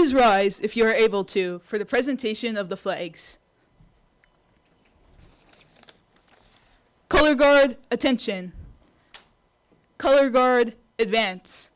Please rise, if you are able to, for the presentation of the flags. Color Guard, attention. Color Guard, advance.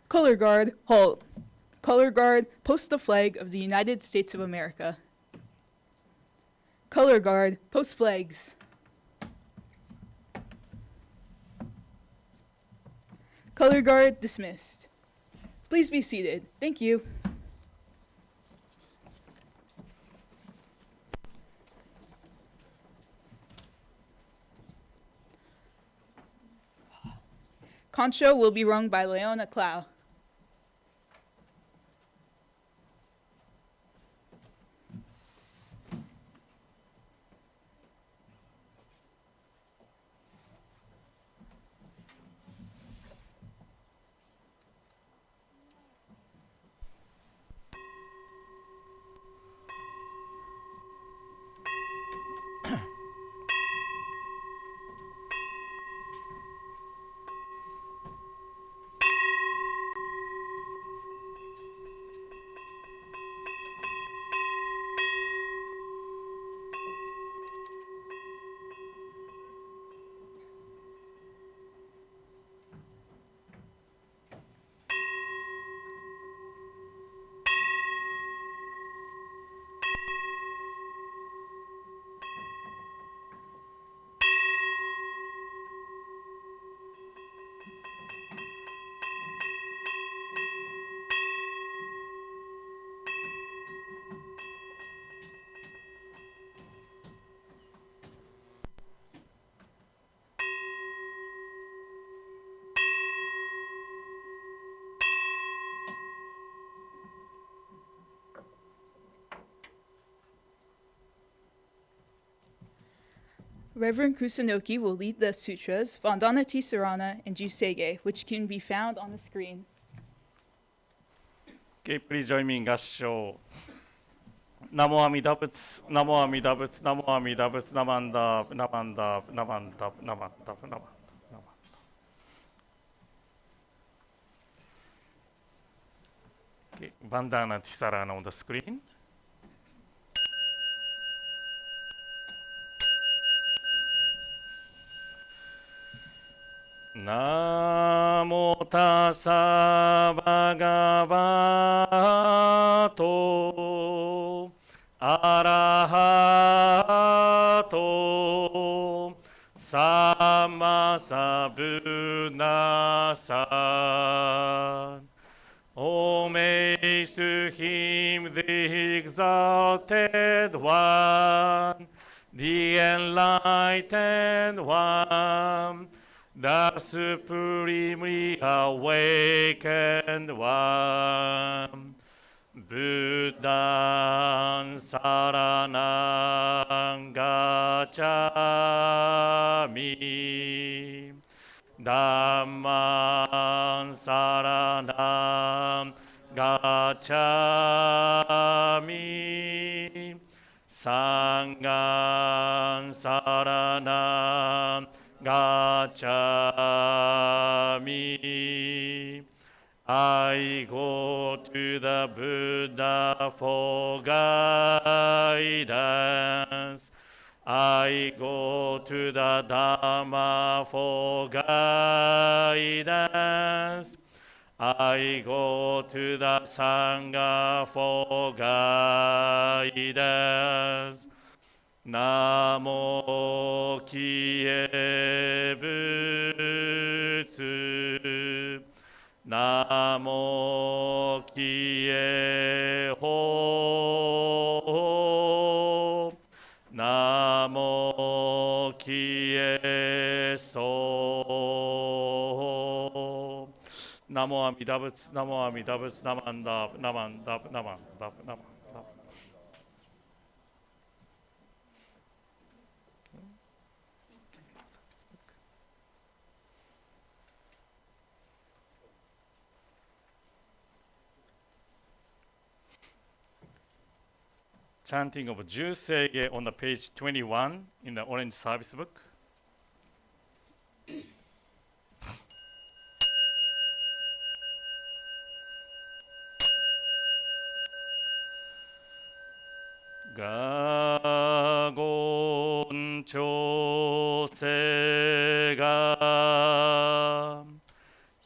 Color Guard, halt. Color Guard, post the flag of the United States of America. Color Guard, post flags. Color Guard, dismissed. Please be seated. Thank you. Concho will be rung by Leona Clow. Reverend Kusunoki will lead the sutras, Vandana Tisarana, and Jusege, which can be found on the screen. Okay, please join me in 合唱。ナモアミダ仏、ナモアミダ仏、ナモアミダ仏、ナマンダー、ナマンダー、ナマンダー、ナマンダー、ナマンダー。Okay, Vandana Tisarana on the screen. Namo tassa bhagavato arahato sammasambuddhassa. Homage to him, the exalted one, the enlightened one, the supremely awakened one. Buddhaṃ saraṇaṃ gacchāmi. Dhammaṃ saraṇaṃ gacchāmi. Sanghaṃ saraṇaṃ gacchāmi. I go to the Buddha for guidance. I go to the Dhamma for guidance. I go to the Sangha for guidance. ナモキエ仏ナモキエホナモキエソナモアミダ仏ナモアミダ仏ナマンダナマンダナマンダナマンダChanting of Jusei on the page 21 in the orange service book. Gagon chose ga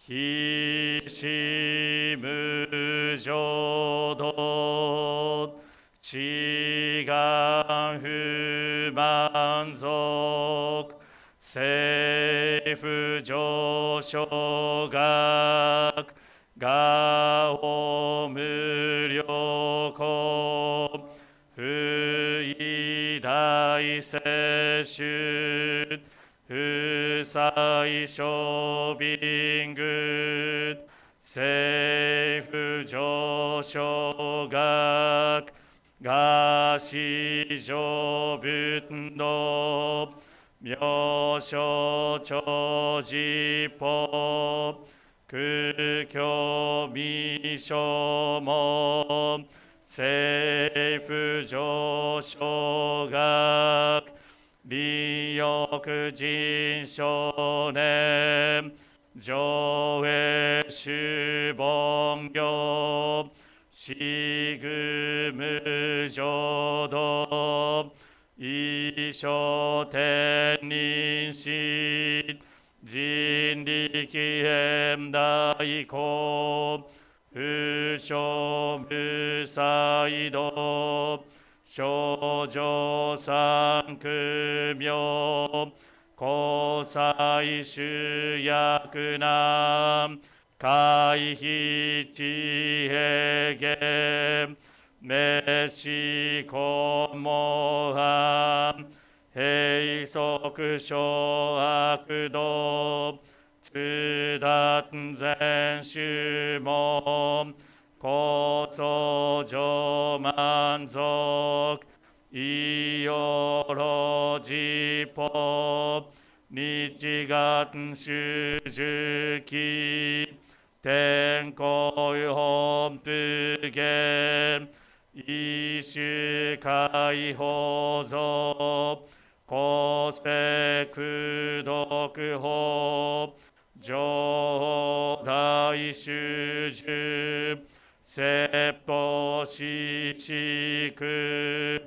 hishimu jodo 志願不満足政府上昇学がを無料校不意大接種不採処便具政府上昇学が市場分の名所長寺法空虚未所門政府上昇学利欲人少年上映主凡業しぐむ浄土一生天人し人力縁大公不詳無才道少女三苦名交際主役難回避地平原滅死根模範閉塞小悪道通達全宗門高僧上満足いよろじぽ日月主樹期天候本普賢一種解放像公正功徳法上大主従説法四畜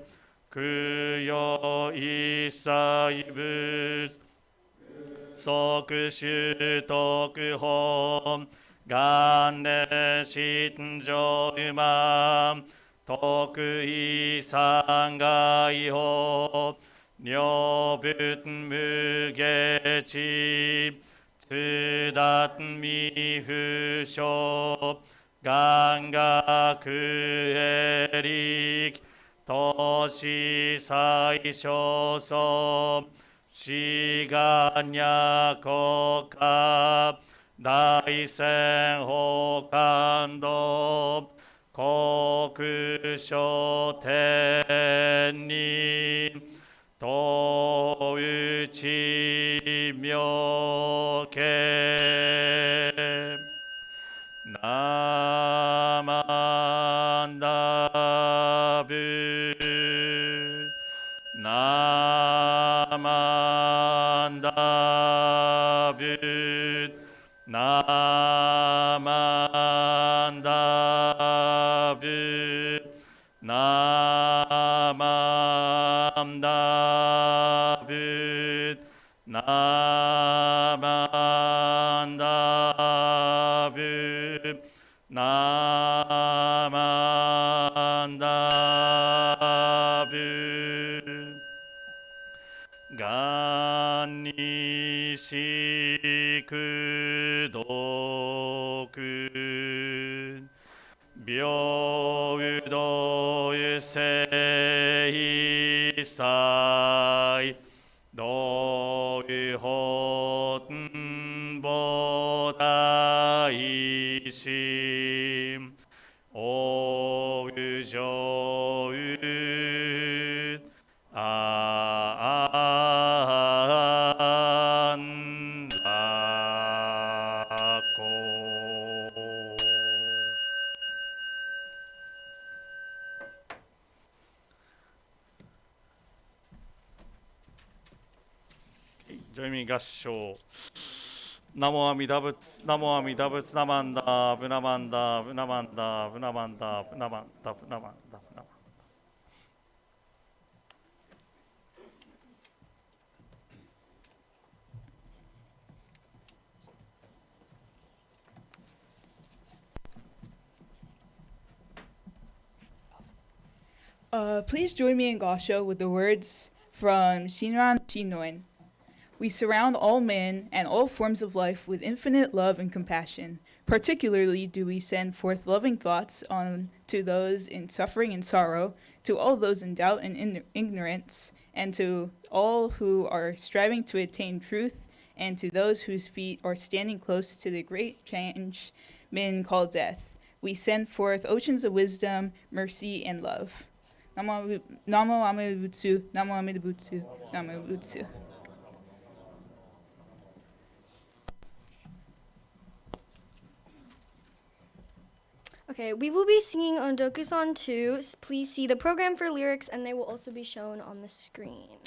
供養一切仏即修徳本元年心上馬徳意三害法女仏無下地通達未不詳願学営力都市最小層志願若国家大仙法感動国書天に東内妙慶ナマンダブナマンダブナマンダブナマンダブナマンダブナマンダブがんにしくどく病道ゆせいさいどうほんぼたいしおうじょうあんらこ。ジョイミー合唱。ナモアミダ仏、ナモアミダ仏、ナマンダ、ブナマンダ、ブナマンダ、ブナマンダ、ブナマンダ、ブナマンダ、ブナマンダ。Please join me in Gosho with the words from Shinran Shinoin. We surround all men and all forms of life with infinite love and compassion. Particularly do we send forth loving thoughts on to those in suffering and sorrow, to all those in doubt and ignorance, and to all who are striving to attain truth, and to those whose feet are standing close to the great change men call death. We send forth oceans of wisdom, mercy, and love. Namo Amida-butsu, Namo Amida-butsu, Namo Amida-butsu. Okay, we will be singing Ondoku-san 2. Please see the program for lyrics, and they will also be shown on the screen.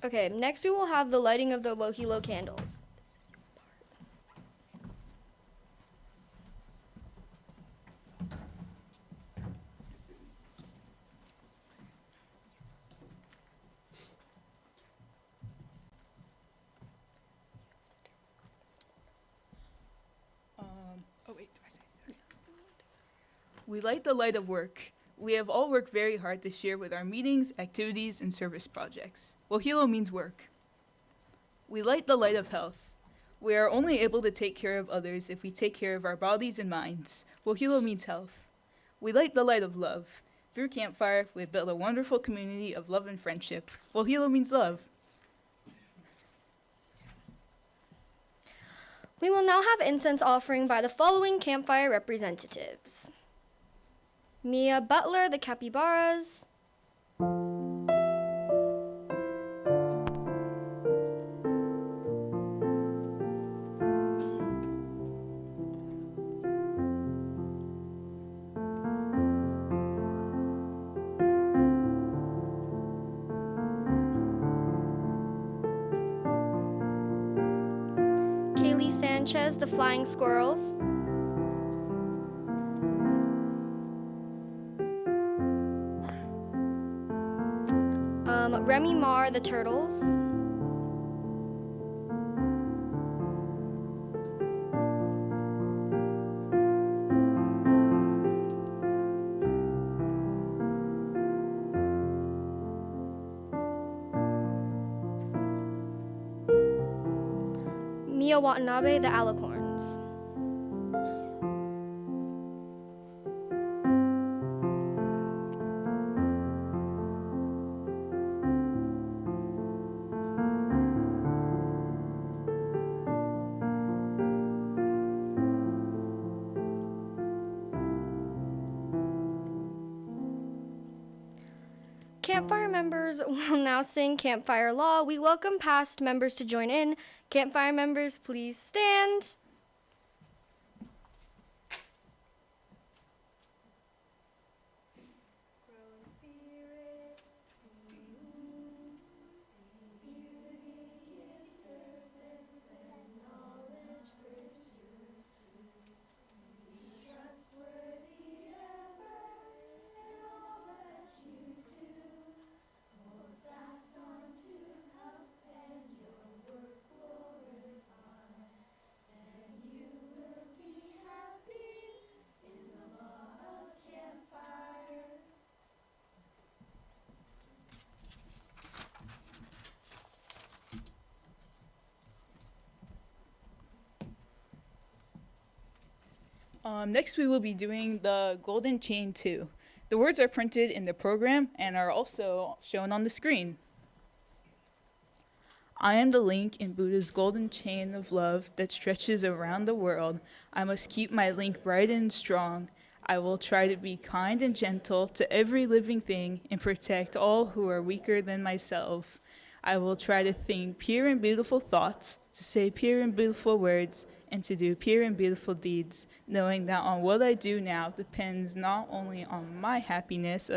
Okay, next we will have the lighting of the Wohilo candles. We light the light of work. We have all worked very hard to share with our meetings, activities, and service projects. Wohilo means work. We light the light of health. We are only able to take care of others if we take care of our bodies and minds. Wohilo means health. We light the light of love. Through Campfire, we have built a wonderful community of love and friendship. Wohilo means love. We will now have incense offering by the following campfire representatives: Mia Butler, the Capybaras; Sanchez, The Flying Squirrels. Remy Mar, The Turtles. Mia Watanabe, The Alicorns. Campfire members will now sing Campfire Law. We welcome past members to join in. Campfire members, please stand. Next, we will be doing the Golden Chain 2. The words are printed in the program and are also shown on the screen. I am the link in Buddha's golden chain of love that stretches around the world. I must keep my link bright and strong. I will try to be kind and gentle to every living thing and protect all who are weaker than myself. I will try to think pure and beautiful thoughts, to say pure and beautiful words, and to do pure and beautiful deeds, knowing that on what I do now depends not only on my happiness,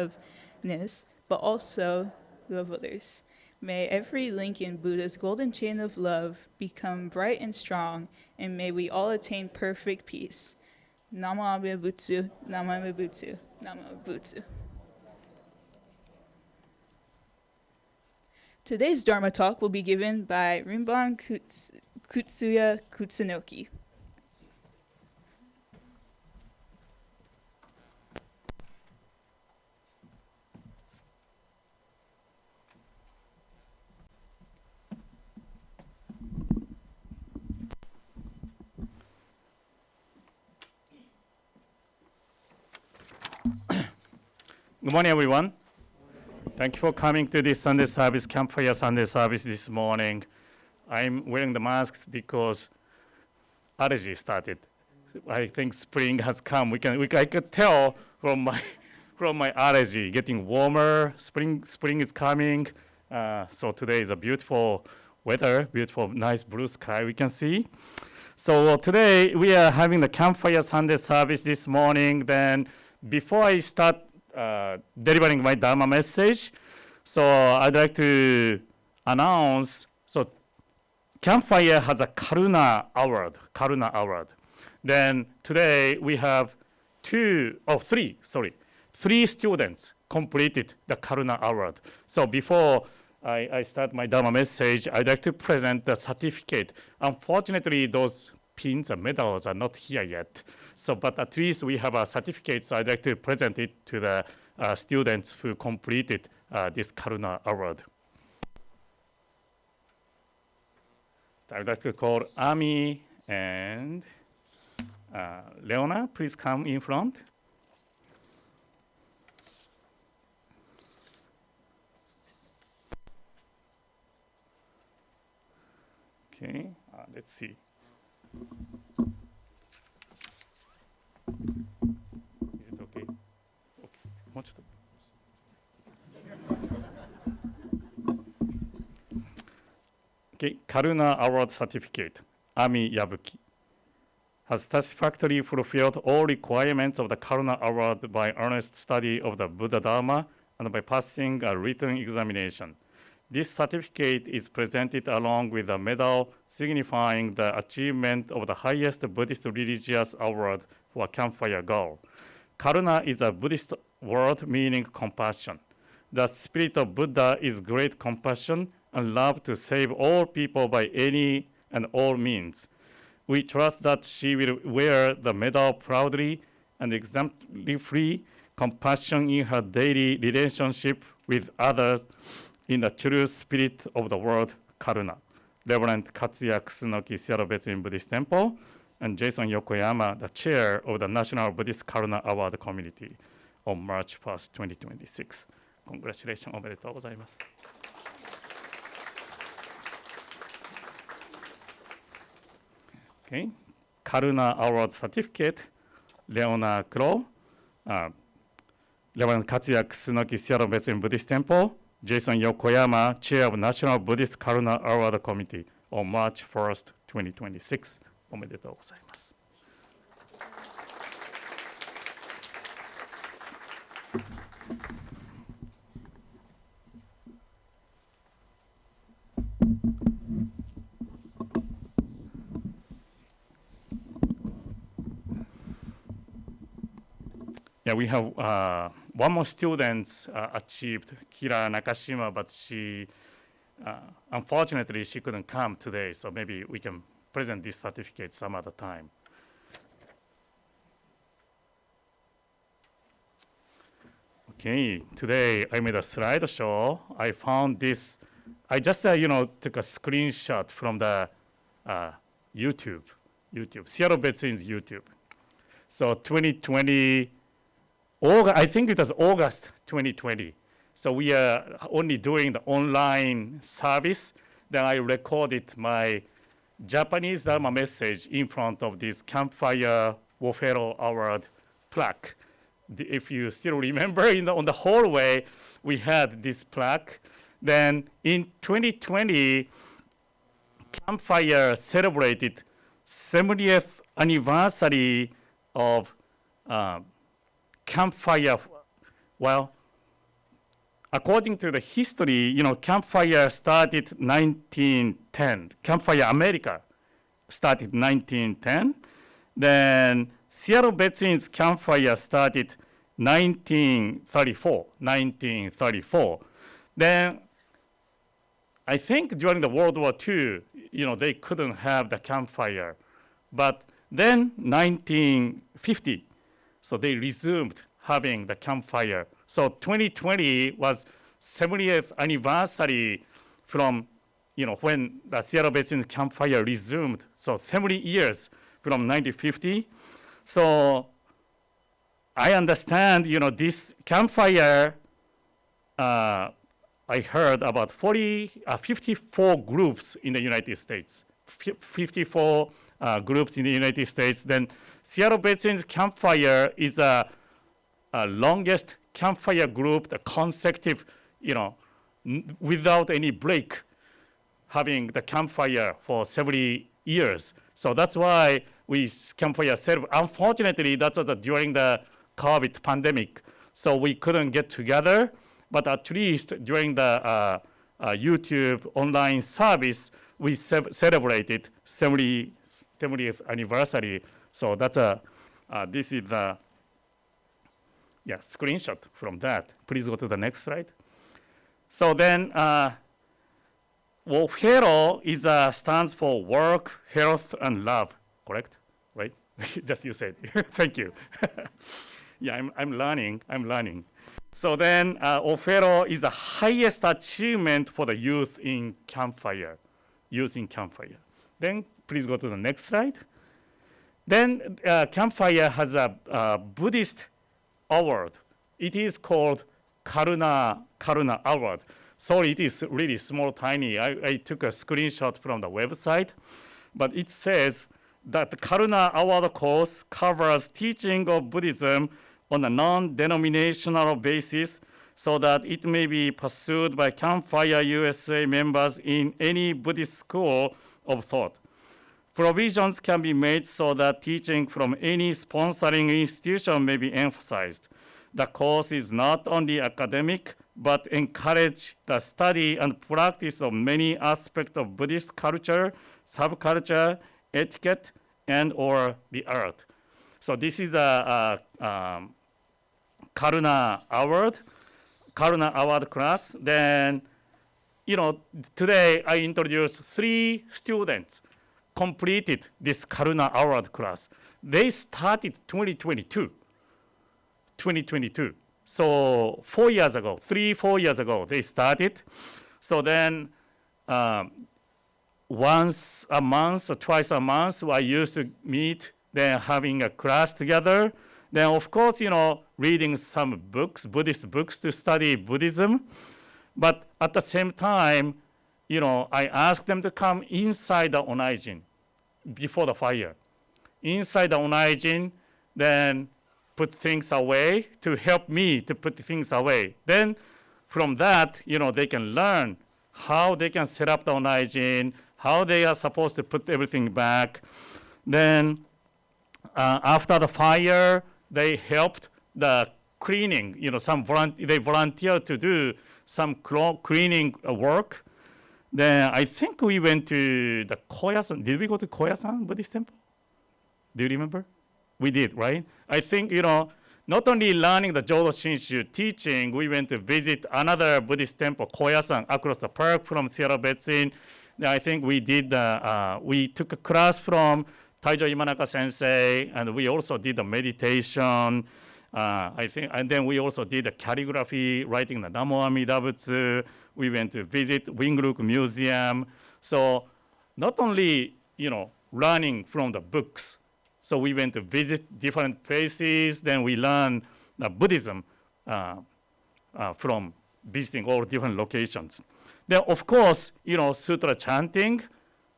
but also the of others. May every link in Buddha's golden chain of love become bright and strong, and may we all attain perfect peace. Namo Amida Butsu, Namo Amida Butsu, Namo Butsu. Today's Dharma talk will be given by Rinban Kutsuya Kutsunoki. Good morning, everyone. Thank you for coming to this Sunday service, Campfire Sunday service this morning. I'm wearing the mask because allergy started. I think spring has come. I could tell from my allergy getting warmer. Spring is coming. So today is a beautiful weather, beautiful, nice blue sky we can see. So today we are having the Campfire Sunday service this morning. Then before I start delivering my Dharma message, so I'd like to announce, so Campfire has a Karuna Award. Then today we have three students completed the Karuna Award. So before I start my Dharma message, I'd like to present the certificate. Unfortunately, those pins and medals are not here yet. So, but at least we have a certificate, so I'd like to present it to the students who completed this Karuna Award. I'd like to call Ami and Leona, please come in front. Okay, let's see. Is it okay? Okay. もうちょっと。Okay, Karuna Award Certificate, Ami Yabuki, has satisfactorily fulfilled all requirements of the Karuna Award by earnest study of the Buddha Dharma and by passing a written examination. This certificate is presented along with a medal signifying the achievement of the highest Buddhist religious award for Campfire Girl. Karuna is a Buddhist word meaning compassion. The spirit of Buddha is great compassion and love to save all people by any and all means. We trust that she will wear the medal proudly and exemplify compassion in her daily relationship with others in the true spirit of the word Karuna. Reverend Katsuya Kusunoki, Seattle Betsuen Buddhist Temple, and Jason Yokoyama, the chair of the National Buddhist Karuna Award Committee on March 1st, 2026. Congratulations, おめでとうございます。Okay, Karuna Award Certificate, Leona Crow, Reverend Katsuya Kusunoki, Seattle Betsuen Buddhist Temple, Jason Yokoyama, Chair of National Buddhist Karuna Award Committee on March 1st, 2026. おめでとうございます。Yeah, we have one more student achieved, Kira Nakashima, but she, unfortunately, she couldn't come today, so maybe we can present this certificate some other time. Okay, today I made a slideshow. I found this, I just, took a screenshot from the YouTube, Seattle Betsuen's YouTube. So 2020, I think it was August 2020. So we are only doing the online service. Then I recorded my Japanese Dharma message in front of this Campfire Wofero Award plaque. If you still remember, on the hallway, we had this plaque. Then in 2020, Campfire celebrated 70th anniversary of Campfire. Well, according to the history, Campfire started 1910. Campfire America started 1910. Then Seattle Betsuen's Campfire started 1934. Then I think during the World War II, they couldn't have the Campfire. But then 1950, so they resumed having the Campfire. So 2020 was 70th anniversary from, when the Seattle Betsuen's Campfire resumed. So 70 years from 1950. So I understand, this Campfire, I heard about 54 groups in the United States. 54 groups in the United States. Then Seattle Betsuen's Campfire is a longest Campfire group, the consecutive, without any break, having the Campfire for 70 years. So that's why we Campfire serve. Unfortunately, that was during the COVID pandemic, so we couldn't get together. But at least during the YouTube online service, we celebrated 70th anniversary. So that's this is a screenshot from that. Please go to the next slide. So then, WOFHERO stands for work, health, and love. Correct? Right? Just you said. Thank you. Yeah, I'm learning. So then, WOFHERO is the highest achievement for the youth in Campfire. Then, please go to the next slide. Then, Campfire has a Buddhist award. It is called Karuna Award. Sorry, it is really small, tiny. I took a screenshot from the website, but it says that the Karuna Award course covers teaching of Buddhism on a non-denominational basis so that it may be pursued by Campfire USA members in any Buddhist school of thought. Provisions can be made so that teaching from any sponsoring institution may be emphasized. The course is not only academic, but encourage the study and practice of many aspects of Buddhist culture, subculture, etiquette, and or the art. So this is a Karuna Award class. Then, today I introduced 3 students completed this Karuna Award class. They started 2022. So 4 years ago, 4 years ago, they started. So then once a month or twice a month, I used to meet, then having a class together. Then of course, reading some books, Buddhist books to study Buddhism. But at the same time, I asked them to come inside the Onaijin before the fire. Inside the Onaijin, then put things away to help me to put things away. Then from that, they can learn how they can set up the Onaijin, how they are supposed to put everything back. Then after the fire, they helped the cleaning. They volunteered to do some cleaning work. Then I think we went to the Koyasan. Did we go to Koyasan Buddhist temple? Do you remember? We did, right? I think, not only learning the Jodo Shinshu teaching, we went to visit another Buddhist temple, Koyasan, across the park from Seattle Betsin. I think we did, we took a class from Taijo Imanaka sensei, and we also did the meditation. I think, and then we also did the calligraphy, writing the Namo Amida Butsu. We went to visit Wingruk Museum. So not only, learning from the books. So we went to visit different places. Then we learned Buddhism from visiting all different locations. Then, of course, sutra chanting,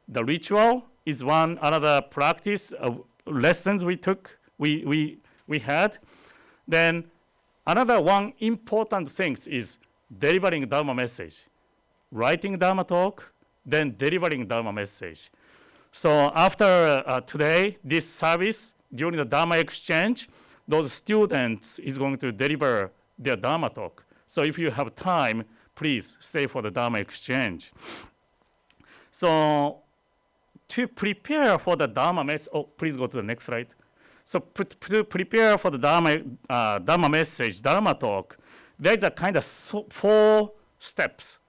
the ritual is another practice of lessons we took, we had. Then another one important thing is delivering Dharma message, writing Dharma talk, then delivering Dharma message. So after today, this service, during the Dharma exchange, those students is going to deliver their Dharma talk. So if you have time, please stay for the Dharma exchange. So to prepare for the Dharma message, please go to the next slide. So to prepare for the Dharma message, Dharma talk, there's a kind of 4 steps.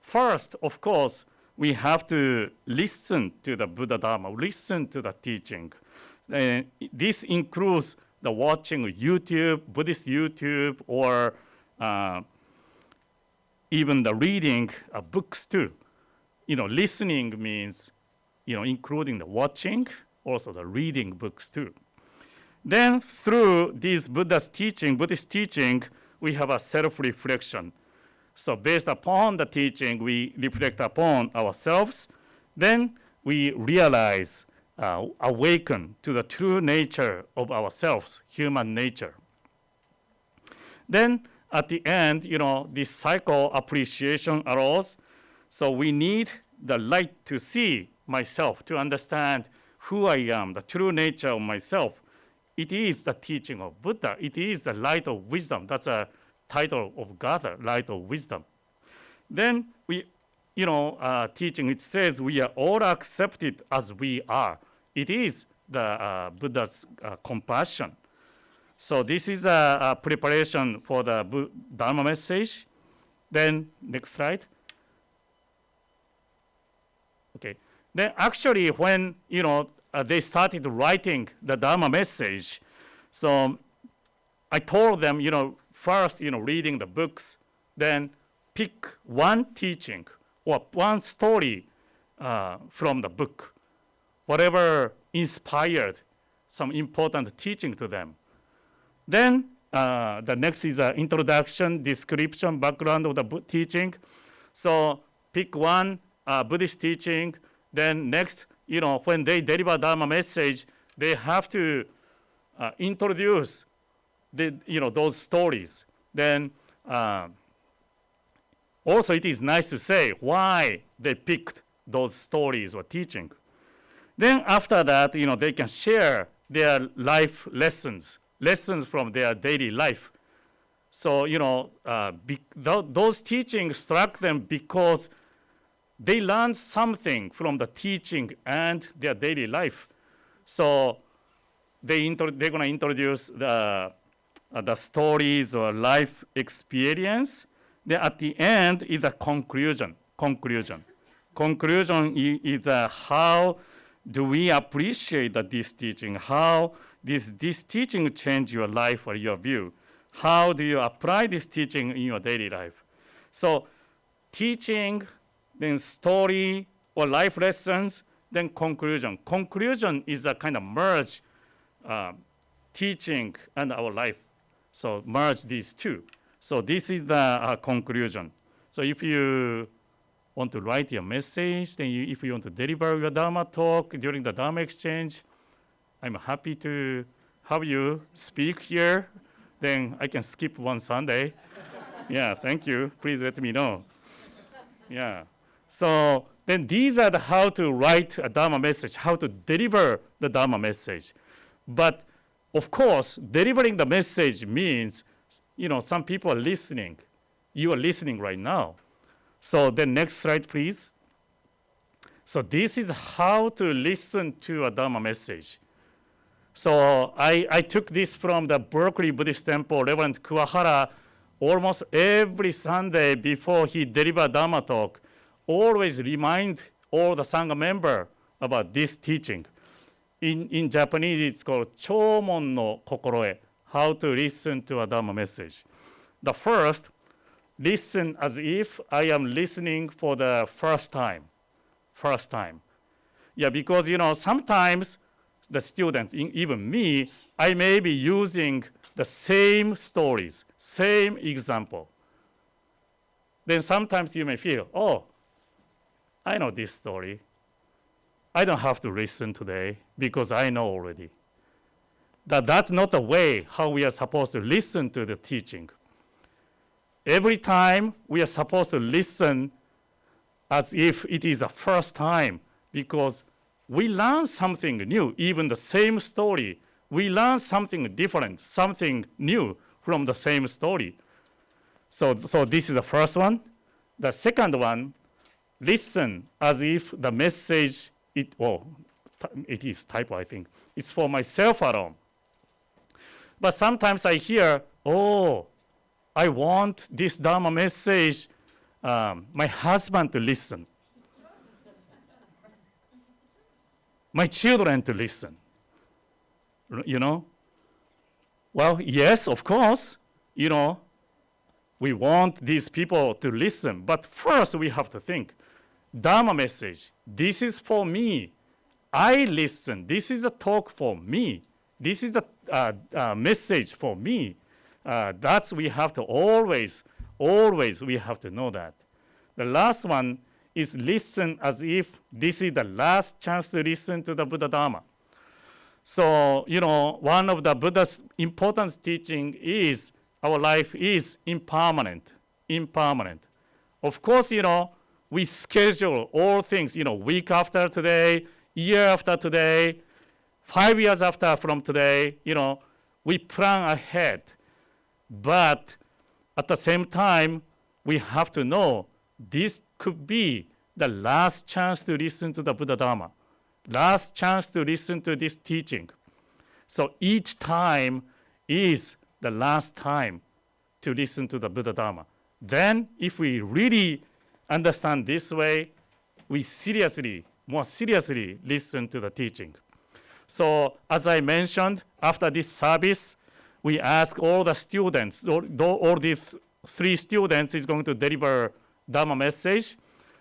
First, of course, we have to listen to the Buddha Dharma, listen to the teaching. This includes the watching YouTube, Buddhist YouTube, or even the reading books too. Listening means, including the watching, also the reading books too. Then through these Buddhist teaching, we have a self-reflection. So based upon the teaching, we reflect upon ourselves. Then we realize, awaken to the true nature of ourselves, human nature. Then at the end, this cycle appreciation arose. So we need the light to see myself, to understand who I am, the true nature of myself. It is the teaching of Buddha. It is the light of wisdom. That's a title of Gatha, light of wisdom. Then we, teaching, it says we are all accepted as we are. It is the Buddha's compassion. So this is a preparation for the Dharma message. Then next slide. Okay. Then actually when, they started writing the Dharma message, so I told them, first, reading the books, then pick one teaching or one story from the book, whatever inspired some important teaching to them. Then the next is an introduction, description, background of the teaching. So pick one Buddhist teaching. Then next, when they deliver Dharma message, they have to introduce those stories. Then also it is nice to say why they picked those stories or teaching. Then after that, they can share their life lessons from their daily life. So, those teachings struck them because they learned something from the teaching and their daily life. So they're going to introduce the stories or life experience. Then at the end is a conclusion. Conclusion is how do we appreciate this teaching? How this teaching change your life or your view? How do you apply this teaching in your daily life? So teaching, then story or life lessons, then conclusion. Conclusion is a kind of merge teaching and our life. So merge these two. So this is the conclusion. So if you want to write your message, then if you want to deliver your Dharma talk during the Dharma exchange, I'm happy to have you speak here. Then I can skip one Sunday. Yeah, thank you. Please let me know. Yeah. So then these are how to write a Dharma message, how to deliver the Dharma message. But of course, delivering the message means, some people are listening. You are listening right now. So the next slide, please. So this is how to listen to a Dharma message. So I took this from the Berkeley Buddhist Temple, Reverend Kuwahara, almost every Sunday before he delivered Dharma talk, always remind all the Sangha member about this teaching. In Japanese, it's called Chomon no Kokoroe, how to listen to a Dharma message. The first, listen as if I am listening for the first time. First time. Yeah, because, sometimes the students, even me, I may be using the same stories, same example. Then sometimes you may feel, oh, I know this story. I don't have to listen today because I know already. That's not the way how we are supposed to listen to the teaching. Every time we are supposed to listen as if it is the first time, because we learn something new, even the same story. We learn something different, something new from the same story. So this is the first one. The second one, listen as if the message, it is typo, I think. It's for myself alone. But sometimes I hear, I want this Dharma message, my husband to listen. My children to listen. Well, yes, of course, we want these people to listen. But first we have to think, Dharma message, this is for me. I listen. This is a talk for me. This is a message for me. That's we have to always we have to know that. The last one is listen as if this is the last chance to listen to the Buddha Dharma. So, one of the Buddha's important teaching is our life is impermanent. Impermanent. Of course, we schedule all things, week after today, year after today, 5 years after from today, we plan ahead. But at the same time, we have to know this could be the last chance to listen to the Buddha Dharma, last chance to listen to this teaching. So each time is the last time to listen to the Buddha Dharma. Then if we really understand this way, we more seriously listen to the teaching. So as I mentioned, after this service, we ask all the students, all these 3 students is going to deliver Dharma message.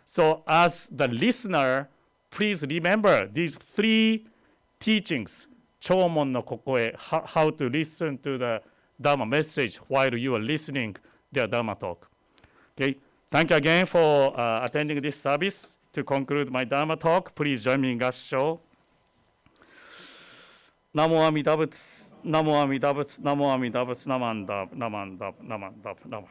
So as the listener, please remember these 3 teachings, Chomon no Kokoe, how to listen to the Dharma message while you are listening their Dharma talk. Okay, thank you again for attending this service. To conclude my Dharma talk, please join me in Gassho. Namo Amida Butsu, Namo Amida Butsu, Namo Amida Butsu, Namandab, Namandab, Namandab, Namandab.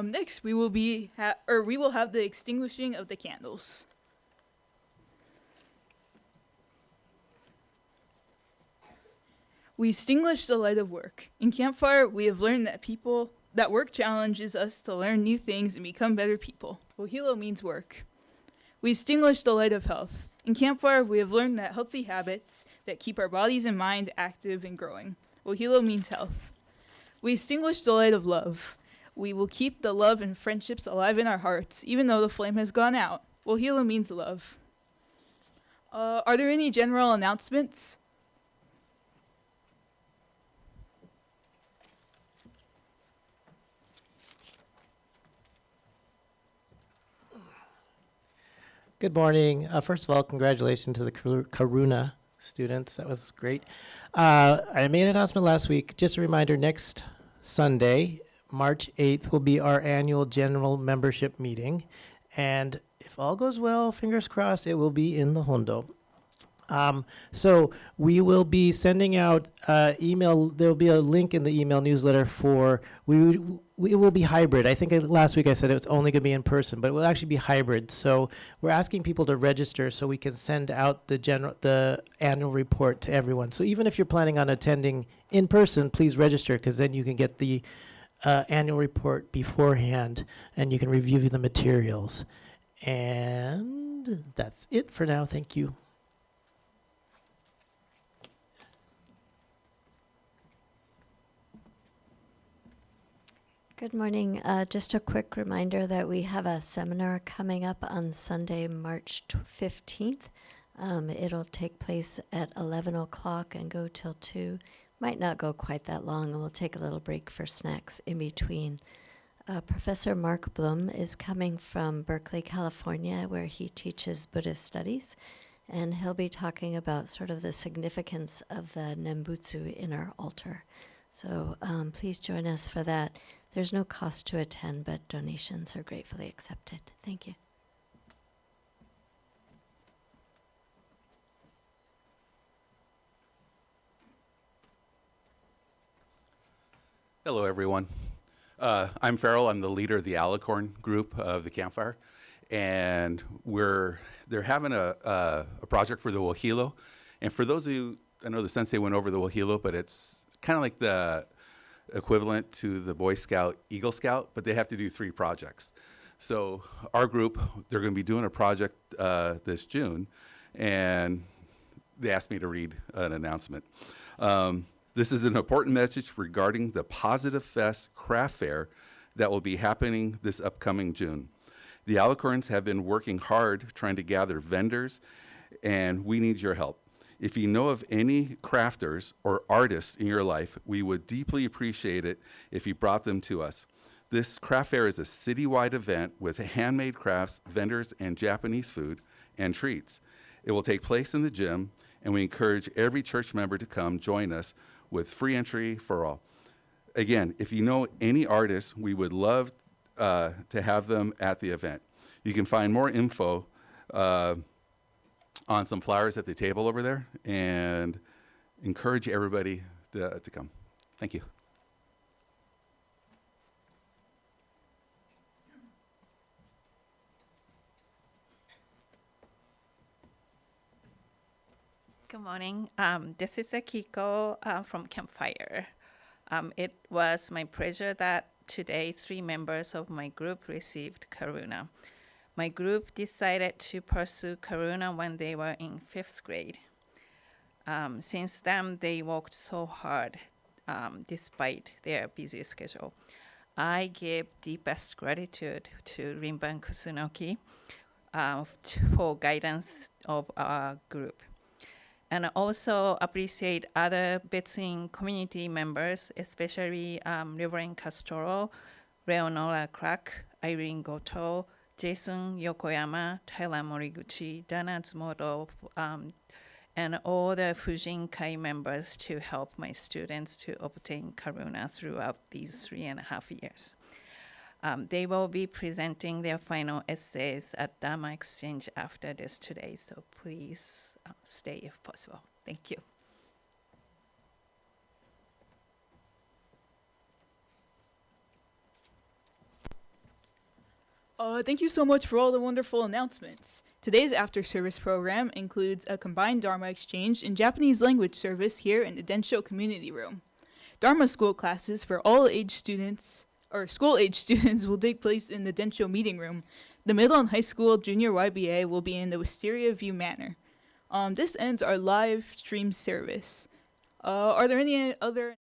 Next, we will have the extinguishing of the candles. We extinguish the light of work. In Campfire, we have learned that work challenges us to learn new things and become better people. Wohelo means work. We extinguish the light of health. In Campfire, we have learned that healthy habits that keep our bodies and mind active and growing. Wohelo means health. We extinguish the light of love. We will keep the love and friendships alive in our hearts, even though the flame has gone out. Wohelo means love. Are there any general announcements? Good morning. First of all, congratulations to the Karuna students. That was great. I made an announcement last week. Just a reminder, next Sunday, March 8th, will be our annual general membership meeting. And if all goes well, fingers crossed, it will be in the Hondo. So we will be sending out email. There will be a link in the email newsletter it will be hybrid. I think last week I said it's only going to be in person, but it will actually be hybrid. So we're asking people to register so we can send out the annual report to everyone. So even if you're planning on attending in person, please register, because then you can get the annual report beforehand and you can review the materials. And that's it for now. Thank you. Good morning. Just a quick reminder that we have a seminar coming up on Sunday, March 15th. It'll take place at 11 o'clock and go till 2. Might not go quite that long, and we'll take a little break for snacks in between. Professor Mark Bloom is coming from Berkeley, California, where he teaches Buddhist studies, and he'll be talking about sort of the significance of the Nembutsu in our altar. So please join us for that. There's no cost to attend, but donations are gratefully accepted. Thank you. Hello, everyone. I'm Farrell. I'm the leader of the Alicorn group of the Campfire, and they're having a project for the Wohelo. And for those of you, I know the sensei went over the Wohelo, but it's kind of like the equivalent to the Boy Scout, Eagle Scout, but they have to do 3 projects. So our group, they're going to be doing a project this June, and they asked me to read an announcement. This is an important message regarding the Positive Fest craft fair that will be happening this upcoming June. The Alicorns have been working hard trying to gather vendors, and we need your help. If you know of any crafters or artists in your life, we would deeply appreciate it if you brought them to us. This craft fair is a citywide event with handmade crafts, vendors, and Japanese food and treats. It will take place in the gym, and we encourage every church member to come join us with free entry for all. Again, if you know any artists, we would love to have them at the event. You can find more info on some flyers at the table over there, and encourage everybody to come. Thank you. Good morning. This is Akiko from Campfire. It was my pleasure that today 3 members of my group received Karuna. My group decided to pursue Karuna when they were in 5th grade. Since then, they worked so hard despite their busy schedule. I give deepest gratitude to Rinban Kusunoki for guidance of our group. And I also appreciate other Betsuin community members, especially Reverend Castoro, Leonora Clark, Irene Goto, Jason Yokoyama, Tyler Moriguchi, Dana Tsumoto, and all the Fujin Kai members to help my students to obtain Karuna throughout these 3.5 years. They will be presenting their final essays at Dharma Exchange after this today, so please stay if possible. Thank you. Thank you so much for all the wonderful announcements. Today's after-service program includes a combined Dharma exchange and Japanese language service here in the Densho Community Room. Dharma school classes for all age students, or school-age students, will take place in the Densho meeting room. The middle and high school junior YBA will be in the Wisteria View Manor. This ends our live stream service. Are there any other